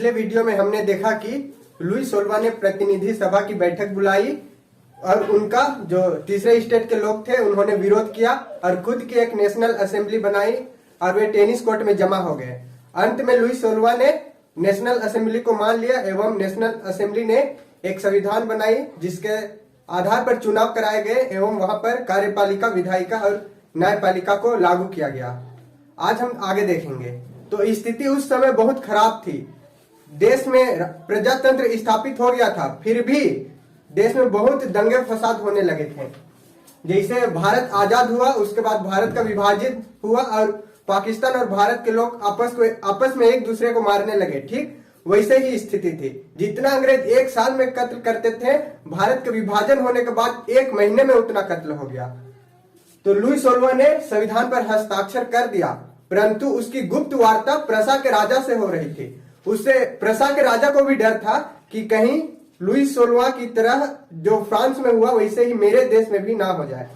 पिछले वीडियो में हमने देखा कि लुई सोल्वा ने प्रतिनिधि सभा की बैठक बुलाई और उनका जो तीसरे स्टेट के लोग थे उन्होंने विरोध किया और खुद की एक नेशनल असेंबली बनाई और वे टेनिस कोर्ट में जमा हो गए। अंत में लुई सोल्वा ने नेशनल असेंबली को मान लिया एवं नेशनल असेंबली ने एक संविधान बनाई जिसके आधार पर चुनाव कराए गए एवं वहां पर कार्यपालिका, विधायिका और न्यायपालिका को लागू किया गया। आज हम आगे देखेंगे। तो स्थिति उस समय बहुत खराब थी। देश में प्रजातंत्र स्थापित हो गया था, फिर भी देश में बहुत दंगे फसाद होने लगे थे। जैसे भारत आजाद हुआ, उसके बाद भारत का विभाजित हुआ और पाकिस्तान और भारत के लोग आपस में एक दूसरे को मारने लगे। ठीक वैसे ही स्थिति थी। जितना अंग्रेज एक साल में कत्ल करते थे, भारत के विभाजन होने के बाद एक महीने में उतना कत्ल हो गया। तो लुई सोल्वा ने संविधान पर हस्ताक्षर कर दिया, परंतु उसकी गुप्त वार्ता प्रसा के राजा से हो रही थी। उससे प्रसा के राजा को भी डर था कि कहीं लुई सोल्वा की तरह जो फ्रांस में हुआ वैसे ही मेरे देश में भी ना हो जाए।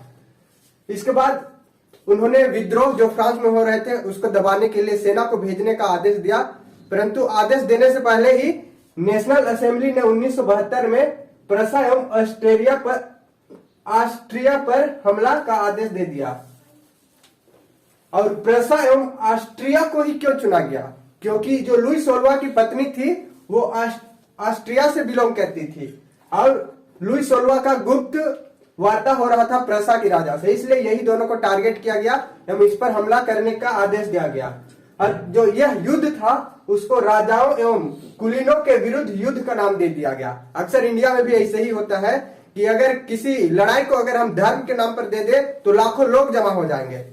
इसके बाद उन्होंने विद्रोह जो फ्रांस में हो रहे थे उसको दबाने के लिए सेना को भेजने का आदेश दिया, परंतु आदेश देने से पहले ही नेशनल असेंबली ने 1972 में प्रसा एवं ऑस्ट्रिया पर हमला का आदेश दे दिया। और प्रसा एवं ऑस्ट्रिया को ही क्यों चुना गया? क्योंकि जो लुई सोल्वा की पत्नी थी वो ऑस्ट्रिया से बिलोंग करती थी और लुई सोल्वा का गुप्त वार्ता हो रहा था प्रसा की राजा से, इसलिए यही दोनों को टारगेट किया गया एवं इस पर हमला करने का आदेश दिया गया। और जो यह युद्ध था उसको राजाओं एवं कुलीनों के विरुद्ध युद्ध का नाम दे दिया गया। अक्सर इंडिया में भी ऐसे ही होता है कि अगर किसी लड़ाई को अगर हम धर्म के नाम पर दे दे तो लाखों लोग जमा हो जाएंगे।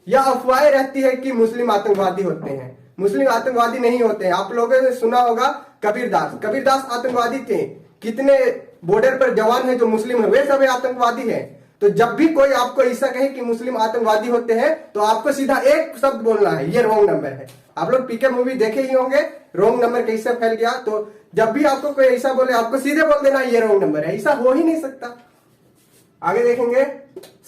यह अफवाहें रहती है कि मुस्लिम आतंकवादी होते हैं। मुस्लिम आतंकवादी नहीं होते हैं। आप लोगों ने सुना होगा कबीरदास आतंकवादी थे। कितने बॉर्डर पर जवान हैं जो मुस्लिम है, वे सभी आतंकवादी हैं। तो जब भी कोई आपको ऐसा कहे कि मुस्लिम आतंकवादी होते हैं तो आपको सीधा एक शब्द बोलना है, ये रॉन्ग नंबर है। आप लोग पीके मूवी देखे ही होंगे, रॉन्ग नंबर कैसे फैल गया। तो जब भी आपको कोई ऐसा बोले आपको सीधे बोल देना ये रॉन्ग नंबर है। ऐसा हो ही नहीं सकता। आगे देखेंगे।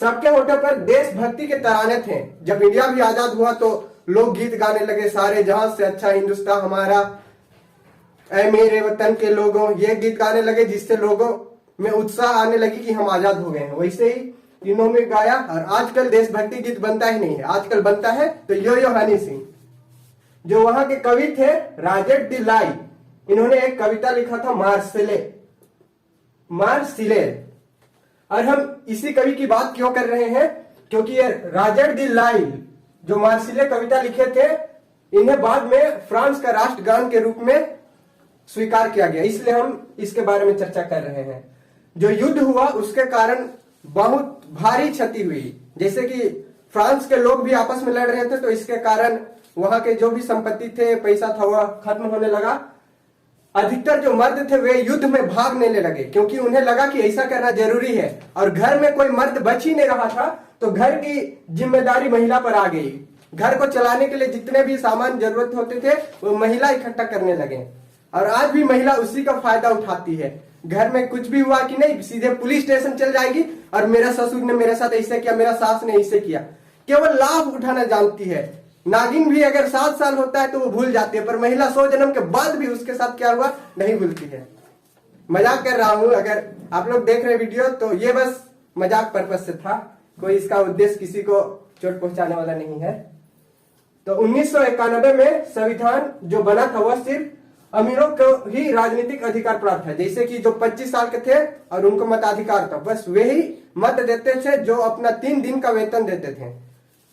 सबके होठों पर देशभक्ति के तराने थे। जब इंडिया भी आजाद हुआ तो लोग गीत गाने लगे, सारे जहां से अच्छा हिंदुस्तान हमारा, ऐ मेरे वतन के लोगों, ये गीत गाने लगे जिससे लोगों में उत्साह आने लगी कि हम आजाद हो गए हैं। वैसे ही इन्होंने गाया। और आजकल देशभक्ति गीत बनता ही नहीं है, आजकल बनता है तो यो हनी सिंह। जो वहां के कवि थे रॉजर डी लाई, इन्होंने एक कविता लिखा था मार्सिले। और हम इसी कवि की बात क्यों कर रहे हैं? क्योंकि ये रॉजर डी लाई जो मार्सिले कविता लिखे थे, इन्हें बाद में फ्रांस का राष्ट्रगान के रूप में स्वीकार किया गया, इसलिए हम इसके बारे में चर्चा कर रहे हैं। जो युद्ध हुआ उसके कारण बहुत भारी क्षति हुई। जैसे कि फ्रांस के लोग भी आपस में लड़ रहे थे तो इसके कारण वहां के जो भी संपत्ति थे, पैसा था, वह खत्म होने लगा। अधिकतर जो मर्द थे वे युद्ध में भाग लेने लगे क्योंकि उन्हें लगा कि ऐसा करना जरूरी है। और घर में कोई मर्द बच ही नहीं रहा था तो घर की जिम्मेदारी महिला पर आ गई। घर को चलाने के लिए जितने भी सामान जरूरत होते थे वो महिला इकट्ठा करने लगे। और आज भी महिला उसी का फायदा उठाती है। घर में कुछ भी हुआ कि नहीं, सीधे पुलिस स्टेशन चल जाएगी और मेरा ससुर ने मेरे साथ ऐसे किया, मेरा सास ने ऐसे किया। केवल लाभ उठाना जानती है। नागिन भी अगर 7 साल होता है तो वो भूल जाती है, पर महिला 100 जन्म के बाद भी उसके साथ क्या हुआ नहीं भूलती है। मजाक कर रहा हूं, अगर आप लोग देख रहे वीडियो तो ये बस मजाक पर्पज से था, कोई इसका उद्देश्य किसी को चोट पहुंचाने वाला नहीं है। तो 1991 में संविधान जो बना था वह सिर्फ अमीरों को ही राजनीतिक अधिकार प्राप्त है। जैसे कि जो 25 साल के थे और उनको मताधिकार था, बस वे ही मत देते थे जो अपना 3 दिन का वेतन देते थे।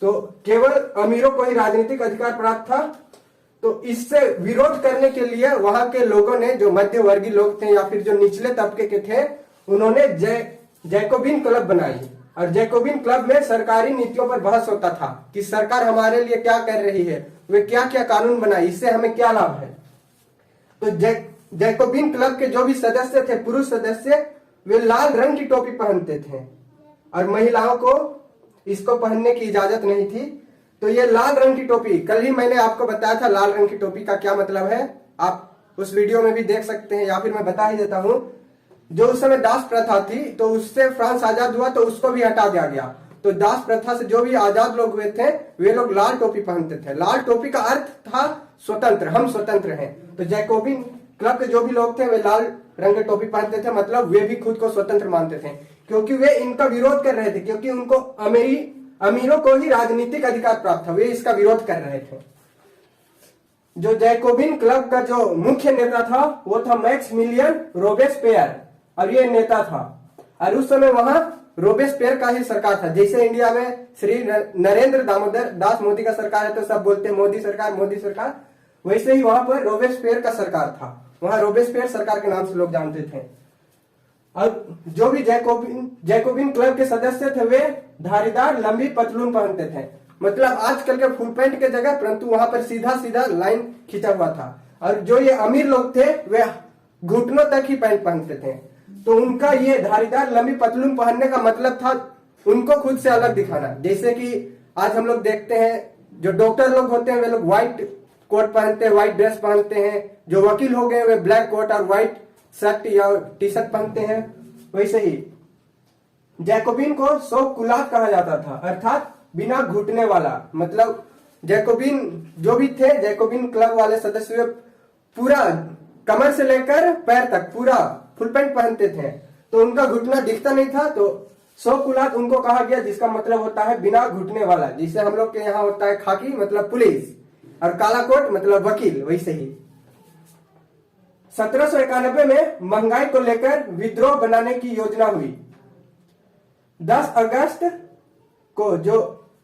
तो केवल अमीरों को ही राजनीतिक अधिकार प्राप्त था। तो इससे विरोध करने के लिए वहां के लोगों ने, जो मध्य वर्गीय लोग थे या फिर जो निचले तबके के थे, उन्होंने जैकोबिन क्लब बनाई। और जैकोबिन क्लब में सरकारी नीतियों पर बहस होता था कि सरकार हमारे लिए क्या कर रही है, वे क्या क्या कानून बनाई, इससे हमें क्या लाभ है। तो जैकोबिन क्लब के जो भी सदस्य थे, पुरुष सदस्य, वे लाल रंग की टोपी पहनते थे और महिलाओं को इसको पहनने की इजाजत नहीं थी। तो ये लाल रंग की टोपी, कल ही मैंने आपको बताया था लाल रंग की टोपी का क्या मतलब है, आप उस वीडियो में भी देख सकते हैं या फिर मैं बता ही देता हूं। जो उस समय दास प्रथा थी तो उससे फ्रांस आजाद हुआ तो उसको भी हटा दिया गया। तो दास प्रथा से जो भी आजाद लोग हुए थे वे लोग लाल टोपी पहनते थे। लाल टोपी का अर्थ था स्वतंत्र, हम स्वतंत्र हैं। तो जैकोबिन क्लब के जो भी लोग थे वे लाल रंग की टोपी पहनते थे, मतलब वे भी खुद को स्वतंत्र मानते थे, क्योंकि वे इनका विरोध कर रहे थे, क्योंकि उनको अमीरों को ही राजनीतिक अधिकार प्राप्त था, वे इसका विरोध कर रहे थे। जो जैकोबिन क्लब का जो मुख्य नेता था वो था मैक्सिमिलियन रोबेस्पियर, और ये नेता था। और उस समय वहां रोबेस्पियर का ही सरकार था। जैसे इंडिया में श्री नरेंद्र दामोदर दास मोदी का सरकार है तो सब बोलते हैं मोदी सरकार मोदी सरकार, वैसे ही वहां पर रोबेस्पियर का सरकार था। वहां रोबेस्पियर सरकार के नाम से लोग जानते थे। और जो भी जैकोबिन क्लब के सदस्य थे वे धारीदार लंबी पतलून पहनते थे, मतलब आजकल के फुल पैंट के जगह, परंतु वहां पर सीधा सीधा लाइन खींचा हुआ था। और जो ये अमीर लोग थे वे घुटनों तक ही पैंट पहनते थे। तो उनका ये धारीदार लंबी पतलून पहनने का मतलब था उनको खुद से अलग दिखाना। जैसे कि आज हम लोग देखते हैं जो डॉक्टर लोग होते हैं वे लोग व्हाइट कोट पहनते हैं, व्हाइट ड्रेस पहनते हैं। जो वकील हो गए वे ब्लैक कोट और व्हाइट शर्ट या टी शर्ट पहनते हैं। वैसे ही जैकोबिन को सौ कुलात कहा जाता था, अर्थात बिना घुटने वाला। मतलब जैकोबिन जो भी थे, जैकोबिन क्लब वाले सदस्य पूरा कमर से लेकर पैर तक पूरा फुल पैंट पहनते थे, तो उनका घुटना दिखता नहीं था। तो सौ कुलात उनको कहा गया, जिसका मतलब होता है बिना घुटने वाला। जिसे हम लोग के यहाँ होता है खाकी मतलब पुलिस, और काला कोट मतलब वकील। वैसे ही 1791 में महंगाई को लेकर विद्रोह बनाने की योजना हुई। 10 अगस्त को जो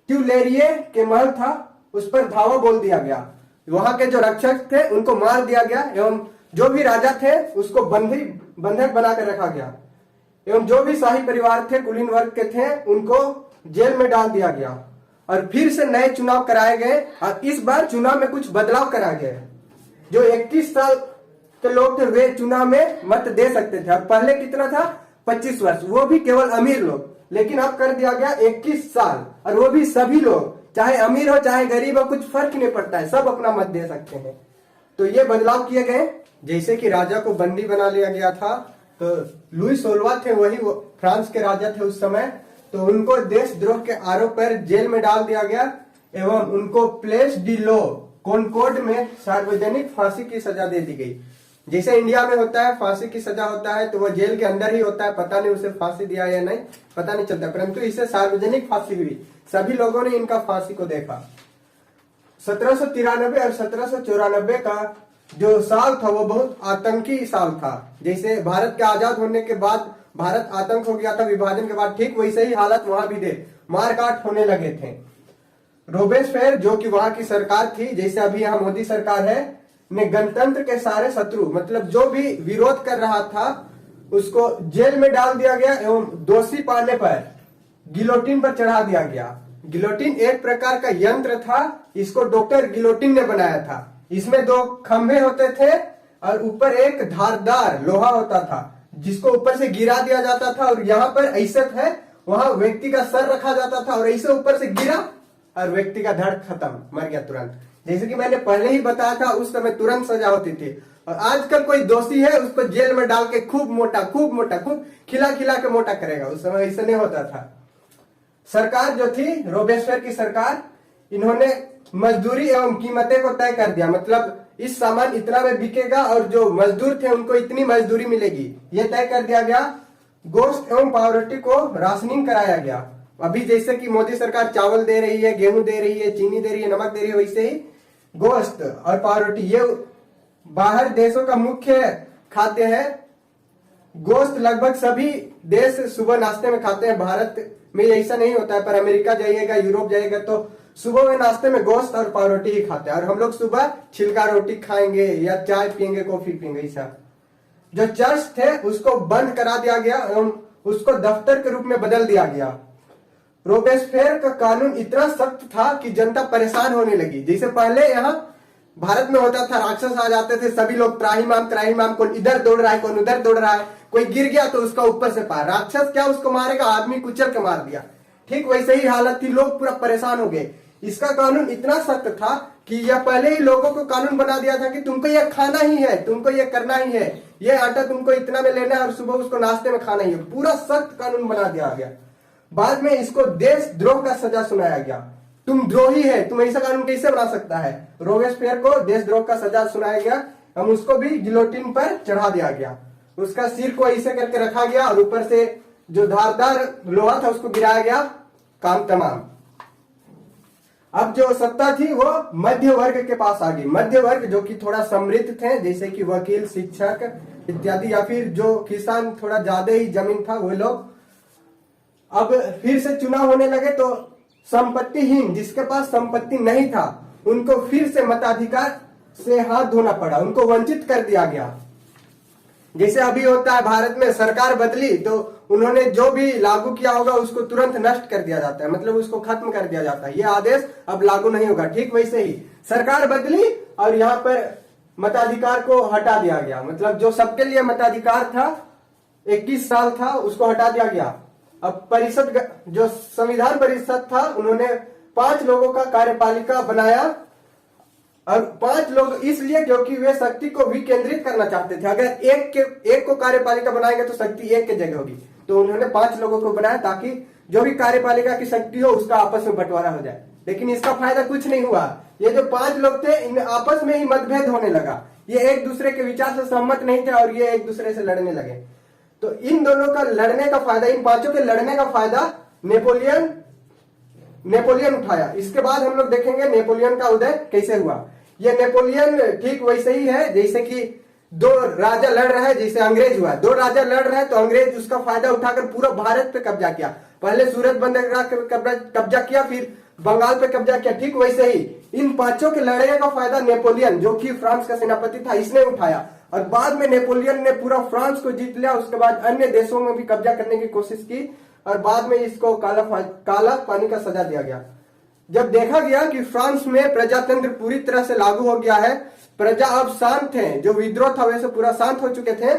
ट्यूलेरिये के महल था उस पर धावा बोल दिया गया। वहां के जो रक्षक थे उनको मार दिया गया, एवं जो भी राजा थे उसको बंधक बनाकर रखा गया, एवं जो भी शाही परिवार थे, कुलीन वर्ग के थे, उनको जेल में डाल दिया गया। और फिर से नए चुनाव कराए गए, और इस बार चुनाव में कुछ बदलाव कराए गए। जो 21 साल के लोग थे वे चुनाव में मत दे सकते थे, और पहले कितना था 25 वर्ष, वो भी केवल अमीर लोग। लेकिन अब कर दिया गया 21 साल, और वो भी सभी लोग, चाहे अमीर हो चाहे गरीब हो, कुछ फर्क नहीं पड़ता है, सब अपना मत दे सकते हैं। तो ये बदलाव किए गए। जैसे कि राजा को बंदी बना लिया गया था, तो लुई 16 थे, वही फ्रांस के राजा थे उस समय, तो उनको देशद्रोह के आरोप पर जेल में डाल दिया गया, एवं उनको प्लेस डी लॉ कॉनकॉर्ड में सार्वजनिक फांसी की सजा दे दी गई। जैसे इंडिया में होता है फांसी की सजा होता है तो वो जेल के अंदर ही होता है, पता नहीं उसे फांसी दिया या नहीं पता नहीं चलता, परंतु इसे सार्वजनिक फांसी हुई, सभी लोगों ने इनका फांसी को देखा। 1793 और 1794 का जो साल था वो बहुत आतंकी साल था। जैसे भारत के आजाद होने के बाद भारत आतंक हो गया था विभाजन के बाद, ठीक वैसे ही हालत वहां भी थे, मारकाट होने लगे थे। रोबेस्पियर जो कि वहां की सरकार थी, जैसे अभी यहाँ मोदी सरकार है, ने गणतंत्र के सारे शत्रु, मतलब जो भी विरोध कर रहा था उसको जेल में डाल दिया गया, एवं दोषी पाने पर गिलोटिन पर चढ़ा दिया गया। गिलोटिन एक प्रकार का यंत्र था, इसको डॉक्टर गिलोटिन ने बनाया था। इसमें 2 खंभे होते थे और ऊपर एक धारदार लोहा होता था जिसको ऊपर से गिरा दिया जाता था, और यहाँ पर ऐसे है वहां व्यक्ति का सर रखा जाता था, और ऐसे ऊपर से गिरा और व्यक्ति का धड़ खत्म, मर गया तुरंत। जैसे कि मैंने पहले ही बताया था, उस समय तुरंत सजा होती थी। और आजकल कोई दोषी है उसको जेल में डाल के खूब मोटा खूब खिला के मोटा करेगा, उस समय ऐसा नहीं होता था। सरकार जो थी रोबेस्पियर की सरकार, इन्होंने मजदूरी एवं कीमतें को तय कर दिया, मतलब इस सामान इतना में बिकेगा और जो मजदूर थे उनको इतनी मजदूरी मिलेगी, ये तय कर दिया गया। गोश्त एवं पावरोटी को राशनिंग कराया गया। अभी जैसे कि मोदी सरकार चावल दे रही है, गेहूं दे रही है, चीनी दे रही है, नमक दे रही है, वैसे ही गोश्त और पावरोटी ये बाहर देशों का मुख्य खाद्य है। गोश्त लगभग सभी देश सुबह नाश्ते में खाते हैं, भारत में ऐसा नहीं होता है, पर अमेरिका जाइएगा, यूरोप जाइएगा तो सुबह में नाश्ते में गोश्त और पावरोटी ही खाते हैं। और हम लोग सुबह छिलका रोटी खाएंगे या चाय पियेंगे, कॉफी पियेंगे, ऐसा। जो चर्च थे उसको बंद करा दिया गया एवं उसको दफ्तर के रूप में बदल दिया गया। रोबेस्पियर का कानून इतना सख्त था कि जनता परेशान होने लगी। जैसे पहले यहाँ भारत में होता था, राक्षस आ जाते थे, सभी लोग त्राहिमाम, कौन इधर दौड़ रहा है, कौन उधर दौड़ रहा है, कोई गिर गया तो उसका ऊपर से पार, राक्षस क्या उसको मारेगा, आदमी कुचल के मार दिया। ठीक वैसे ही हालत थी, लोग पूरा परेशान हो गए। इसका कानून इतना सख्त था कि यह पहले ही लोगों को कानून बना दिया था कि तुमको यह खाना ही है, तुमको यह करना ही है, यह आटा तुमको इतना में लेना है और सुबह उसको नाश्ते में खाना ही है। पूरा सख्त कानून बना दिया गया। बाद में इसको देशद्रोह का सजा सुनाया गया। तुम द्रोही है, तुम ऐसा कानून कैसे बना सकता है। रोबेस्पियर को देशद्रोह का सजा सुनाया गया। हम उसको भी गिलोटिन पर चढ़ा दिया गया। उसका सिर को ऐसे करके रखा गया और ऊपर से जो धारदार लोहा था उसको गिराया गया। काम तमाम। अब जो सत्ता थी वो मध्य वर्ग के पास आ गई। मध्य वर्ग जो कि थोड़ा समृद्ध थे, जैसे कि वकील, शिक्षक इत्यादि, या फिर जो किसान थोड़ा ज्यादा ही जमीन था वो लोग अब फिर से चुनाव होने लगे। तो संपत्तिहीन, जिसके पास संपत्ति नहीं था, उनको फिर से मताधिकार से हाथ धोना पड़ा, उनको वंचित कर दिया गया। जैसे अभी होता है भारत में, सरकार बदली तो उन्होंने जो भी लागू किया होगा उसको तुरंत नष्ट कर दिया जाता है, मतलब उसको खत्म कर दिया जाता है। ये आदेश अब लागू नहीं होगा। ठीक वैसे ही सरकार बदली और यहाँ पर मताधिकार को हटा दिया गया, मतलब जो सबके लिए मताधिकार था 21 साल था उसको हटा दिया गया। अब परिषद, जो संविधान परिषद था, उन्होंने 5 लोगों का कार्यपालिका बनाया। और 5 लोग इसलिए क्योंकि वे शक्ति को विकेंद्रित करना चाहते थे। अगर एक को कार्यपालिका बनाएंगे तो शक्ति एक की जगह होगी, तो उन्होंने 5 लोगों को बनाया ताकि जो भी कार्यपालिका की शक्ति हो उसका आपस में बंटवारा हो जाए। लेकिन इसका फायदा कुछ नहीं हुआ। ये जो 5 लोग थे, इन आपस में ही मतभेद होने लगा। ये एक दूसरे के विचार से सहमत नहीं थे और ये एक दूसरे से लड़ने लगे। तो इन दोनों का लड़ने का फायदा, इन 5 के लड़ने का फायदा नेपोलियन उठाया। इसके बाद हम लोग देखेंगे नेपोलियन का उदय कैसे हुआ। ये नेपोलियन ठीक वैसे ही है जैसे कि 2 राजा लड़ रहे हैं, जैसे अंग्रेज हुआ। 2 राजा लड़ रहे हैं तो अंग्रेज उसका फायदा उठाकर पूरा भारत पे कब्जा किया। पहले सूरत बंदरगाह कब्जा किया, फिर बंगाल पे कब्जा किया। ठीक वैसे ही इन 5 के लड़ने का फायदा नेपोलियन, जो कि फ्रांस का सेनापति था, इसने उठाया। और बाद में नेपोलियन ने पूरा फ्रांस को जीत लिया। उसके बाद अन्य देशों में भी कब्जा करने की कोशिश की और बाद में इसको काला पानी का सजा दिया गया। जब देखा गया कि फ्रांस में प्रजातंत्र पूरी तरह से लागू हो गया है, प्रजा अब शांत है, जो विद्रोह था वैसे पूरा शांत हो चुके थे,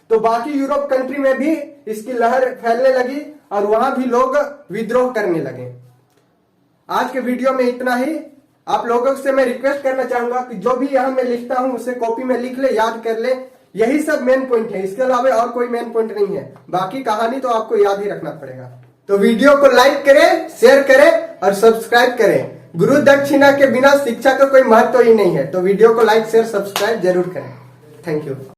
तो बाकी यूरोप कंट्री में भी इसकी लहर फैलने लगी और वहां भी लोग विद्रोह करने लगे। आज के वीडियो में इतना ही। आप लोगों से मैं रिक्वेस्ट करना चाहूंगा कि जो भी यहाँ मैं लिखता हूं उसे कॉपी में लिख ले, याद कर ले। यही सब मेन पॉइंट है, इसके अलावा और कोई मेन पॉइंट नहीं है। बाकी कहानी तो आपको याद ही रखना पड़ेगा। तो वीडियो को लाइक करें, शेयर करें और सब्सक्राइब करें। गुरु दक्षिणा के बिना शिक्षा का कोई महत्व ही नहीं है। तो वीडियो को लाइक, शेयर, सब्सक्राइब जरूर करें। Thank you.